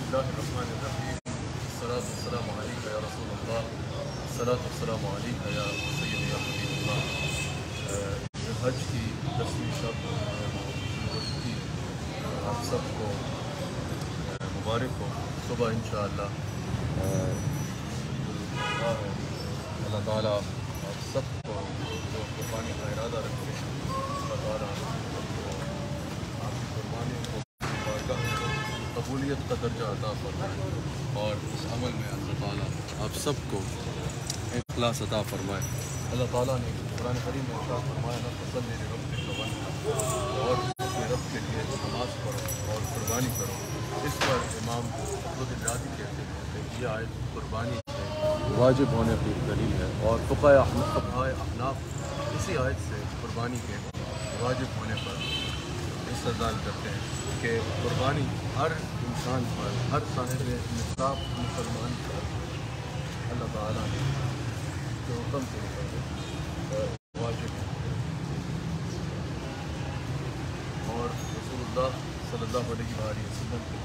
الله الرحمن الرحيم. الصلاة والسلام عليك يا رسول الله، الصلاة والسلام عليك يا سيدي يا حبيب الله. حج کی 10ویں شب گزشتی آپ سب کو مبارک ہو. صبح انشاءاللہ اللہ تعالیٰ آپ سب کو جو قربانی کا ارادہ رکھتے ہیں اللہ تعالیٰ آپ کی قربانیوں کو بارگاہ میں قبولیت کا درجہ عطا فرمائے اور اس عمل میں اللہ تعالیٰ آپ سب کو اخلاص عطا فرمائے. اللہ تعالیٰ نے قرآن کریم میں ارشاد فرمایا نہ فصلی لربک وانحر، اور اپنے رب کے لیے نماز پڑھو اور قربانی کرو. اس پر امام فخر الرازی کہتے ہیں کہ یہ آیت قربانی سے واجب ہونے کی دلیل ہے، اور فقہائے احناف اسی آیت سے قربانی کے واجب ہونے پر استدلال کرتے ہیں کہ قربانی ہر انسان پر، ہر صاحب نصاب مسلمان پر اللہ تعالیٰ نے جو حکم کے واجب ہے. اور رسول اللہ صلی اللہ علیہ وآلہ وسلم کے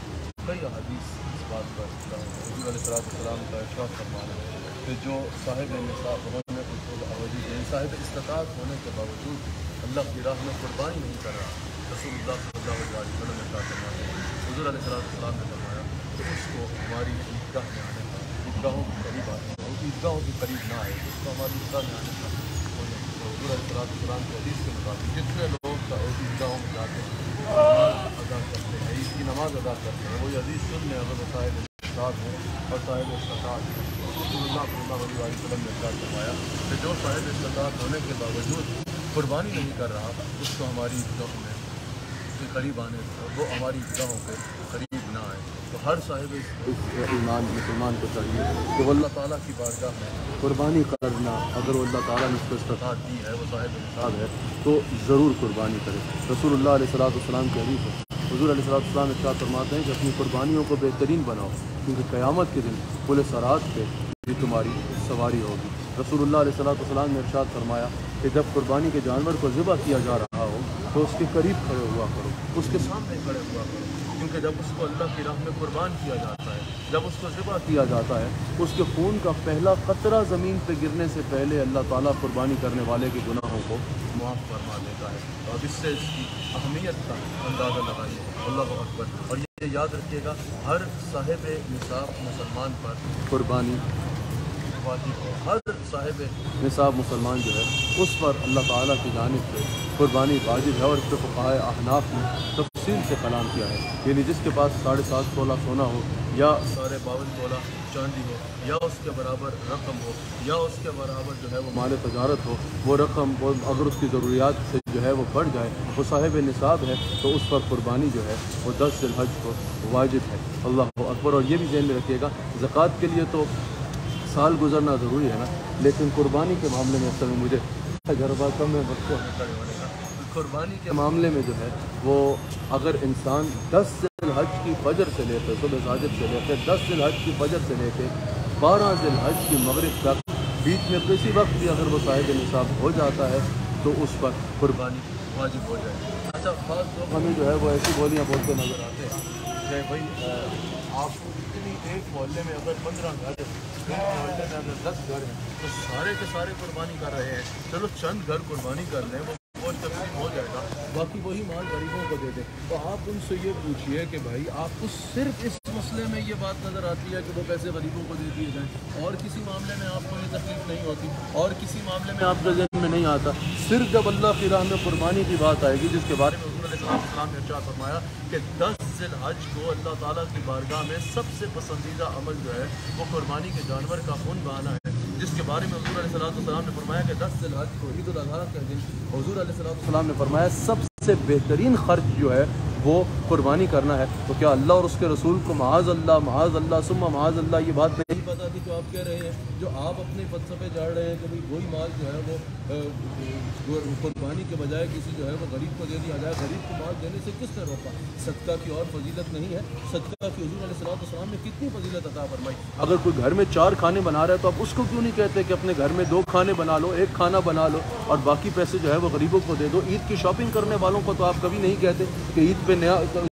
کئی احادیث اس بات پر حضور علیہ السلام کا ارشاد فرمانا ہے کہ جو صاحب نصاب ہونے کے باوجود، یعنی صاحب استطاعت ہونے کے باوجود اللہ کی راہ میں قربانی نہیں کر رہا، رسول اللہ صلی اللہ علیہ وسلم نے ارشاد فرمایا، حضور علیہ السلام نے فرمایا کہ اس کو ہماری عیدگاہ میں آنے کا، عیدگاہوں کے قریب آنے کا، عیدگاہوں کے قریب نہ آئے، اس کو ہماری عیدگاہ میں آنے کا. حضور علیہ السلام کے حدیث کے مطابق جتنے لوگ عیدگاہوں میں جاتے ہیں، نماز ادا کرتے ہیں، عید کی نماز ادا کرتے ہیں، وہ یہ حدیث سن لیں اگر وہ صاحب استطاعت ہوں اور صاحب استطاعت ہیں. رسول اللہ صلی اللہ علیہ وسلم نے ارشاد فرمایا کہ جو صاحب استطاعت ہونے کے باوجود قربانی نہیں کر رہا اس کو ہماری عیدگاہوں میں کے قریب آنے، وہ ہماری عیدگاہوں کے قریب نہ آئے. تو ہر صاحب ایمان مسلمان کو چاہیے کہ وہ اللہ تعالیٰ کی بارگاہ میں قربانی کرنا، اگر وہ اللہ تعالیٰ نے اس کو استطاعت دی ہے، وہ صاحب نصاب ہے، تو ضرور قربانی کرے. رسول اللہ علیہ السلام کے حدیث ہے، حضور علیہ السلام ارشاد فرماتے ہیں کہ اپنی قربانیوں کو بہترین بناؤ، کیونکہ قیامت کے دن پل صراط پہ بھی تمہاری سواری ہوگی. رسول اللہ علیہ السلام نے ارشاد فرمایا کہ جب قربانی کے جانور کو ذبح کیا جا رہا ہو تو اس کے قریب کھڑے ہوا کرو، اس کے سامنے کھڑے ہوا کرو، کیونکہ جب اس کو اللہ کی راہ میں قربان کیا جاتا ہے، جب اس کو ذبح کیا جاتا ہے، اس کے خون کا پہلا قطرہ زمین پہ گرنے سے پہلے اللہ تعالیٰ قربانی کرنے والے کے گناہوں کو معاف فرما دیتا ہے. اور اس سے اس کی اہمیت کا اندازہ لگائیے. اللہ اکبر. اور یہ یاد رکھیے گا ہر صاحب نصاب مسلمان پر قربانی واجب ہو، ہر صاحب نصاب مسلمان جو ہے اس پر اللہ تعالیٰ کی جانب سے قربانی واجب ہے. اور اس پہ فقہائے احناف نے تفصیل سے کلام کیا ہے، یعنی جس کے پاس 7.5 تولہ سونا ہو یا 52 تولہ چاندی ہو یا اس کے برابر رقم ہو یا اس کے برابر جو ہے وہ مال تجارت ہو، وہ رقم اگر اس کی ضروریات سے جو ہے وہ بڑھ جائے، وہ صاحب نصاب ہے، تو اس پر قربانی جو ہے وہ 10 ذی الحج کو واجب ہے. اللہ اکبر. اور یہ بھی ذہن میں رکھیے گا زکوٰۃ کے لیے تو سال گزرنا ضروری ہے نا، لیکن قربانی کے معاملے میں اصل میں مجھے تجربہ کم ہے بچوں قربانی کے معاملے میں جو ہے وہ اگر انسان 10 ذی الحج کی فجر سے لے کے صبح صادق سے لے کے 10 ذی الحج کی فجر سے لے کے 12 ذی الحج کی مغرب تک بیچ میں کسی وقت بھی اگر وہ صاحب نصاب ہو جاتا ہے تو اس پر قربانی واجب ہو جائے. اچھا، خاص لوگ ہمیں جو ہے وہ ایسی بولیاں بولتے نظر آتے ہیں کہ بھائی آپ اتنی ایک محلے میں اگر 15 گھر ہیں، ایک محلے میں اگر 10 گھر ہیں تو سارے کے سارے قربانی کر رہے ہیں. چلو چند گھر قربانی کر لیں، وہ تقسیم ہو جائے گا، باقی وہی مال غریبوں کو دے دیں. تو آپ ان سے یہ پوچھئے کہ بھائی آپ کو صرف اس مسئلے میں یہ بات نظر آتی ہے کہ وہ پیسے غریبوں کو دے دیے جائیں، اور کسی معاملے میں آپ کو یہ تکلیف نہیں ہوتی، اور کسی معاملے میں آپ کے ذہن میں نہیں آتا. صرف جب اللہ کی راہ میں قربانی کی بات آئے گی، جس کے بارے میں حضور علیہ السلام نے ارشاد فرمایا کہ 10 ذی الحج کو اللہ تعالیٰ کی بارگاہ میں سب سے پسندیدہ عمل جو ہے وہ قربانی کے جانور کا خون بہانا ہے، جس کے بارے میں حضور علیہ السلام نے فرمایا کہ 10 ذی الحج کو عید الاضحیٰ کے دن حضور علیہ السلام نے فرمایا سب سے بہترین خرچ جو ہے وہ قربانی کرنا ہے. تو کیا اللہ اور اس کے رسول کو معاذ اللہ ثم معاذ اللہ یہ بات نہیں پتا تھی جو آپ کہہ رہے ہیں، جو آپ اپنے فلسفے جاڑ رہے ہیں کہ بھائی وہی مال جو ہے وہ قربانی کے بجائے کسی جو ہے وہ غریب کو دے دیا جائے؟ غریب کو مال دینے سے کس نے روکا؟ صدقہ کی اور فضیلت نہیں ہے؟ صدقہ کی حضور علیہ السلام نے کتنی فضیلت عطا فرمائی. اگر کوئی گھر میں 4 کھانے بنا رہا ہے تو آپ اس کو کیوں نہیں کہتے کہ اپنے گھر میں 2 کھانے بنا لو، 1 کھانا بنا لو اور باقی پیسے جو ہے وہ غریبوں کو دے دو؟ عید کی شاپنگ کرنے والوں کو تو آپ کبھی نہیں کہتے کہ عید پہ نیا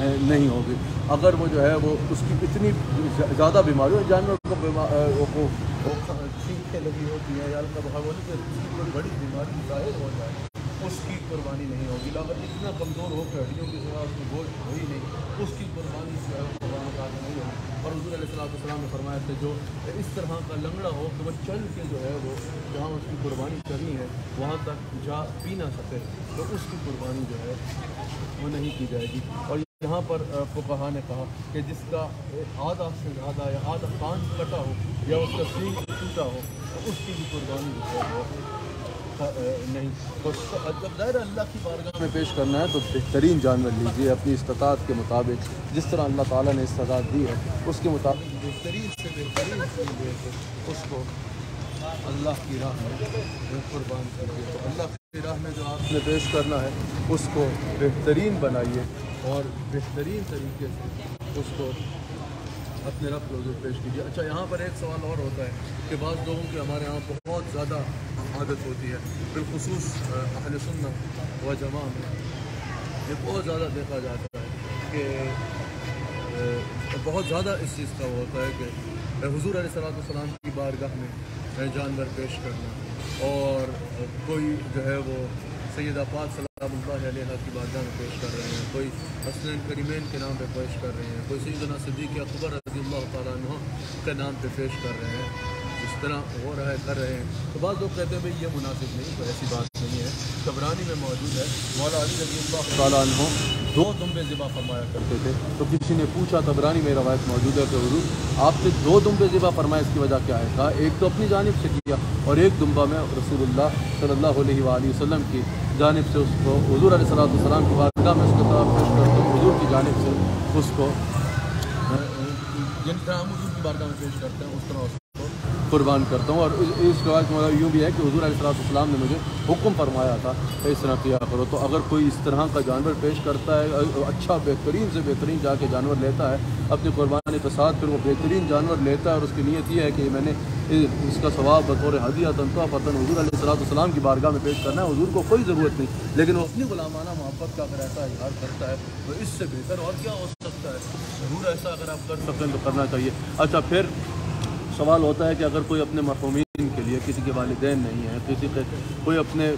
نہیں ہوگی۔ اگر وہ جو ہے وہ اس کی اتنی زیادہ بیماری ہو، جانور کو چیخیں لگی ہوتی ہیں یا اللہ بخار کہ اس کی کوئی بڑی بیماری ظاہر ہو جائے، اس کی قربانی نہیں ہوگی۔ اگر اتنا کمزور ہو کہ ہڈیوں کی طرح اس میں گوشت ہو ہی نہیں، اس کی قربانی جو ہے وہ قربان کا نہیں ہوگی۔ اور حضور علیہ السلام نے فرمایا کہ جو اس طرح کا لنگڑا ہو کہ وہ چل کے جو ہے وہ جہاں اس کی قربانی کرنی ہے وہاں تک جا پی نہ سکے، تو اس کی قربانی جو ہے وہ نہیں کی جائے گی۔ اور یہاں پر فقہا نے کہا کہ جس کا آدھا سے زیادہ یا آدھا کان کٹا ہو یا اس کا سینگ ٹوٹا ہو تو اس کی بھی قربانی جو ہے وہ نہیں۔ تو جب ظاہر اللہ کی بارگاہ میں پیش کرنا ہے تو بہترین جانور لیجیے اپنی استطاعت کے مطابق، جس طرح اللہ تعالیٰ نے استطاعت دی ہے اس کے مطابق بہترین سے بہترین چیز لے کے اس کو اللہ کی راہ میں قربان کریے۔ تو اللہ کی راہ میں جو آپ نے پیش کرنا ہے اس کو بہترین بنائیے اور بہترین طریقے سے اس کو اپنے رب کو حضور پیش کیجیے۔ اچھا، یہاں پر ایک سوال اور ہوتا ہے کہ بعض لوگوں کی ہمارے یہاں بہت زیادہ عادت ہوتی ہے، بالخصوص اہل سنت و جماع میں یہ بہت زیادہ دیکھا جاتا ہے کہ بہت زیادہ اس چیز کا وہ ہوتا ہے کہ حضور علیہ السلام کی بارگاہ میں جانور پیش کرنا، اور کوئی جو ہے وہ سیدہ پاک سلام اللہ علیہ کی بارگاہ میں پیش کر رہے ہیں، کوئی حسنین کریمین کے نام پہ پیش کر رہے ہیں، کوئی سیدنا صدیق اکبر رضی اللہ تعالیٰ عنہ کے نام پہ پیش کر رہے ہیں، اس طرح ہو رہا ہے کر رہے ہیں۔ تو بعض لوگ کہتے ہیں بھائی یہ مناسب نہیں، تو ایسی بات نہیں ہے۔ طبرانی میں موجود ہے مولا علی رضی اللہ تعالیٰ عنہ 2 دمبے ذبح فرمایا کرتے تھے، تو کسی نے پوچھا، طبرانی میں روایت موجود ہے کہ حضور آپ نے 2 دمبے ذبح فرمائے، اس کی وجہ کیا ہے؟ کہا ایک تو اپنی جانب سے کیا اور ایک دمبا میں رسول اللہ صلی اللہ علیہ وآلہ وسلم کی جانب سے اس کو حضور علیہ السلام کی بارگاہ میں اس کو طرف پیش کرتا ہوں، حضور کی جانب سے اس کو جن طرح ہم حضور کی بارگاہ میں پیش کرتے ہیں اس طرح قربان کرتا ہوں۔ اور اس روایت میں یوں بھی ہے کہ حضور علیہ السلام نے مجھے حکم فرمایا تھا کہ اس طرح کیا کرو۔ تو اگر کوئی اس طرح کا جانور پیش کرتا ہے، اچھا بہترین سے بہترین جا کے جانور لیتا ہے اپنی قربانی کے ساتھ، پھر وہ بہترین جانور لیتا ہے اور اس کی نیت یہ ہے کہ میں نے اس کا ثواب بطور ہدیہ تحفۃ حضور علیہ السلام کی بارگاہ میں پیش کرنا ہے، حضور کو کوئی ضرورت نہیں، لیکن وہ اپنی غلامانہ محبت کا اگر ایسا اظہار کرتا ہے تو اس سے بہتر اور کیا ہو سکتا ہے؟ ضرور ایسا اگر آپ کر سکتے ہیں تو کرنا چاہیے۔ اچھا، پھر سوال ہوتا ہے کہ اگر کوئی اپنے مرحومین کے لیے، کسی کے والدین نہیں ہیں، کسی کے کوئی اپنے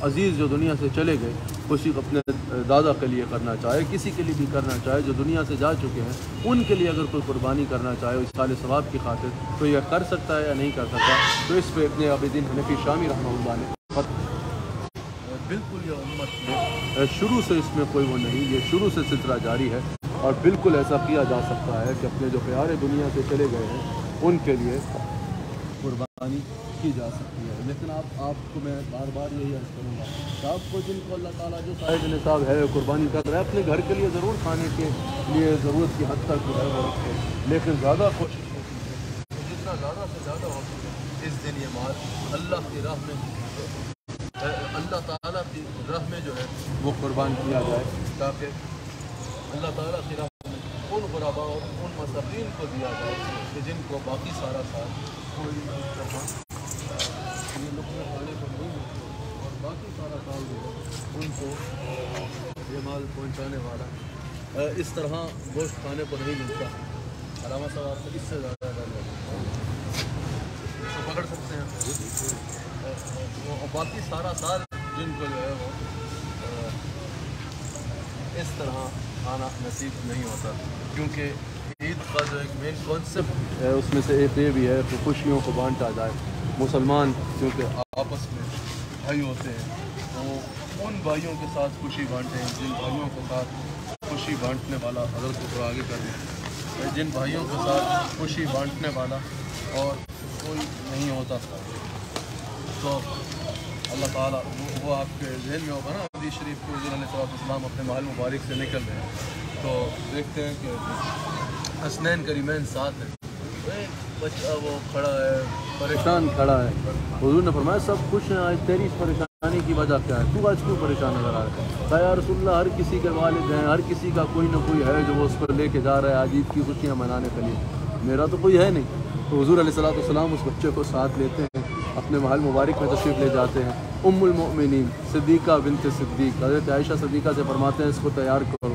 عزیز جو دنیا سے چلے گئے، کسی اپنے دادا کے لیے کرنا چاہے، کسی کے لیے بھی کرنا چاہے جو دنیا سے جا چکے ہیں، ان کے لیے اگر کوئی قربانی کرنا چاہے اس سال ثواب کی خاطر، تو یہ کر سکتا ہے یا نہیں کر سکتا؟ تو اس پہ ابن عابدین حنفی شامی رحمہ اللہ نے بالکل یہ امت میں شروع سے اس میں کوئی وہ نہیں، یہ شروع سے سلسلہ جاری ہے اور بالکل ایسا کیا جا سکتا ہے کہ اپنے جو پیارے دنیا سے چلے گئے ہیں ان کے لیے قربانی کی جا سکتی ہے۔ لیکن آپ کو میں بار بار یہی عرض کروں گا کہ آپ کو جن کو اللہ تعالیٰ جو صاحب نصاب ہے قربانی کر رہا ہے، اپنے گھر کے لیے ضرور کھانے کے لیے ضرورت کی حد تک جو ہے وہ رکھے، لیکن زیادہ کوشش ہوتی ہے جتنا زیادہ سے زیادہ ہو سکے اس دن یہ مال اللہ کی راہ میں، اللہ تعالیٰ کی راہ میں جو ہے وہ قربان کیا جائے، تاکہ اللہ تعالیٰ کی راہ میں ان غربا اور ان مساکین کو دیا جائے کہ جن کو باقی سارا سال کوئی یہ لقمے کھانے کو نہیں ملتے اور باقی سارا سال جو ہے ان کو یہ مال پہنچانے والا اس طرح گوشت کھانے کو نہیں ملتا۔ علامہ صاحب آپ کو اس سے زیادہ تو پکڑ سکتے ہیں، باقی سارا سال جن کو جو ہے وہ اس طرح کھانا نصیب نہیں ہوتا، کیونکہ عید کا جو ایک مین کانسیپٹ ہے اس میں سے ایک یہ بھی ہے کہ خوشیوں کو بانٹا جائے۔ مسلمان کیونکہ آپس میں بھائی ہوتے ہیں، تو ان بھائیوں کے ساتھ خوشی بانٹیں جن بھائیوں کے ساتھ خوشی بانٹنے والا، حضرت کو تھوڑا آگے کر دیں، جن بھائیوں کے ساتھ خوشی بانٹنے والا اور کوئی نہیں ہوتا، تو اللہ تعالیٰ وہ آپ کے ذہن میں ہوگا نا حدیث شریف کے حضور علیہ السلام اپنے محل مبارک سے نکل رہے ہیں تو دیکھتے ہیں کہ حسنین کریمین ساتھ ہیں، ایک بچہ وہ کھڑا ہے پریشان کھڑا ہے، حضور نے فرمایا سب خوش ہیں، آج تیری اس پریشانی کی وجہ کیا ہے؟ تو آج کیوں پریشان نظر آ رہا ہے؟ کہا یا رسول اللہ ہر کسی کے والد ہیں، ہر کسی کا کوئی نہ کوئی ہے جو وہ اس کو لے کے جا رہا ہے آج عید کی خوشیاں منانے کے لیے، میرا تو کوئی ہے نہیں۔ تو حضور علیہ السلام اس بچے کو ساتھ لیتے ہیں، اپنے محل مبارک میں تشریف لے جاتے ہیں۔ ام المؤمنین صدیقہ بنت صدیق حضرت عائشہ صدیقہ سے فرماتے ہیں اس کو تیار کرو،